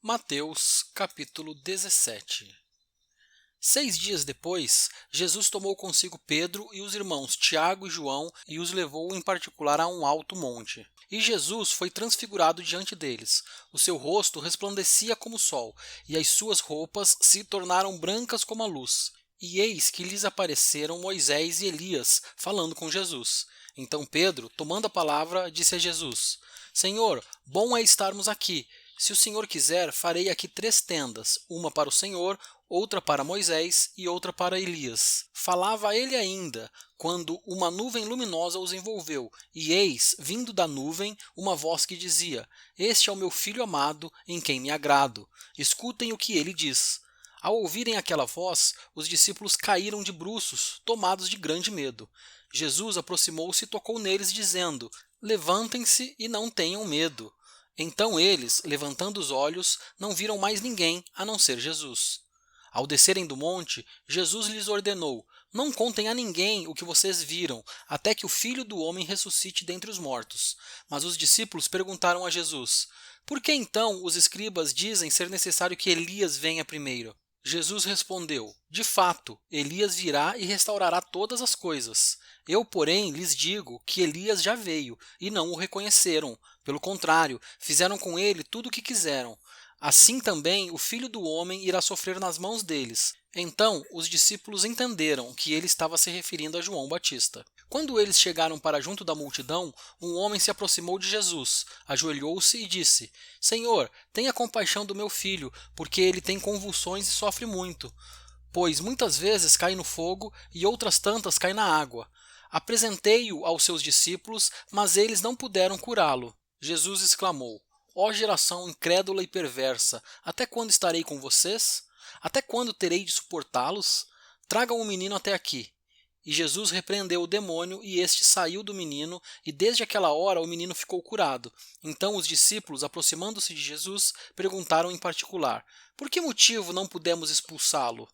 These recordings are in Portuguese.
Mateus, capítulo 17. 6 dias depois, Jesus tomou consigo Pedro e os irmãos Tiago e João e os levou em particular a um alto monte. E Jesus foi transfigurado diante deles. O seu rosto resplandecia como o sol, e as suas roupas se tornaram brancas como a luz. E eis que lhes apareceram Moisés e Elias, falando com Jesus. Então Pedro, tomando a palavra, disse a Jesus: Senhor, bom é estarmos aqui. Se o Senhor quiser, farei aqui 3 tendas, uma para o Senhor, outra para Moisés e outra para Elias. Falava ele ainda, quando uma nuvem luminosa os envolveu, e eis, vindo da nuvem, uma voz que dizia: Este é o meu filho amado, em quem me agrado. Escutem o que ele diz. Ao ouvirem aquela voz, os discípulos caíram de bruços, tomados de grande medo. Jesus aproximou-se e tocou neles, dizendo: Levantem-se e não tenham medo. Então eles, levantando os olhos, não viram mais ninguém, a não ser Jesus. Ao descerem do monte, Jesus lhes ordenou: Não contem a ninguém o que vocês viram, até que o Filho do Homem ressuscite dentre os mortos. Mas os discípulos perguntaram a Jesus: Por que então os escribas dizem ser necessário que Elias venha primeiro? Jesus respondeu: De fato, Elias virá e restaurará todas as coisas. Eu, porém, lhes digo que Elias já veio e não o reconheceram. Pelo contrário, fizeram com ele tudo o que quiseram. Assim também o Filho do Homem irá sofrer nas mãos deles. Então os discípulos entenderam que ele estava se referindo a João Batista. Quando eles chegaram para junto da multidão, um homem se aproximou de Jesus, ajoelhou-se e disse: Senhor, tenha compaixão do meu filho, porque ele tem convulsões e sofre muito, pois muitas vezes cai no fogo e outras tantas cai na água. Apresentei-o aos seus discípulos, mas eles não puderam curá-lo. Jesus exclamou: Ó geração incrédula e perversa, até quando estarei com vocês? Até quando terei de suportá-los? Tragam o menino até aqui. E Jesus repreendeu o demônio, e este saiu do menino, e desde aquela hora o menino ficou curado. Então os discípulos, aproximando-se de Jesus, perguntaram em particular: Por que motivo não pudemos expulsá-lo?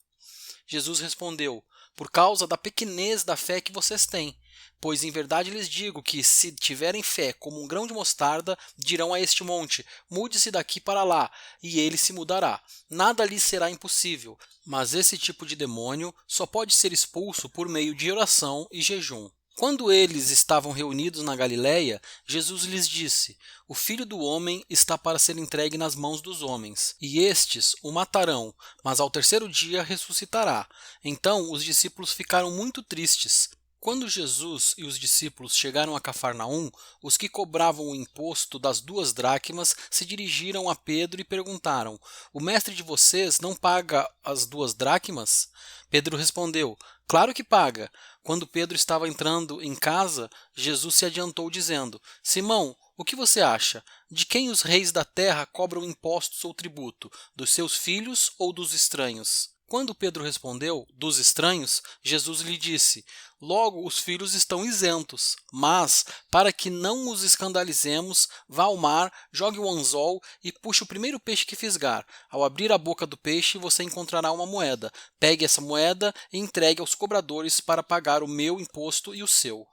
Jesus respondeu: Por causa da pequenez da fé que vocês têm. Pois em verdade lhes digo que, se tiverem fé como um grão de mostarda, dirão a este monte: Mude-se daqui para lá, e ele se mudará. Nada lhes será impossível. Mas esse tipo de demônio só pode ser expulso por meio de oração e jejum. Quando eles estavam reunidos na Galiléia, Jesus lhes disse: O Filho do Homem está para ser entregue nas mãos dos homens, e estes o matarão, mas ao terceiro dia ressuscitará. Então os discípulos ficaram muito tristes. Quando Jesus e os discípulos chegaram a Cafarnaum, os que cobravam o imposto das 2 dracmas se dirigiram a Pedro e perguntaram: O mestre de vocês não paga as 2 dracmas? Pedro respondeu: Claro que paga. Quando Pedro estava entrando em casa, Jesus se adiantou dizendo: Simão, o que você acha? De quem os reis da terra cobram impostos ou tributo? Dos seus filhos ou dos estranhos? Quando Pedro respondeu: Dos estranhos, Jesus lhe disse: Logo os filhos estão isentos. Mas, para que não os escandalizemos, vá ao mar, jogue o anzol e puxe o primeiro peixe que fisgar. Ao abrir a boca do peixe, você encontrará uma moeda. Pegue essa moeda e entregue aos cobradores para pagar o meu imposto e o seu.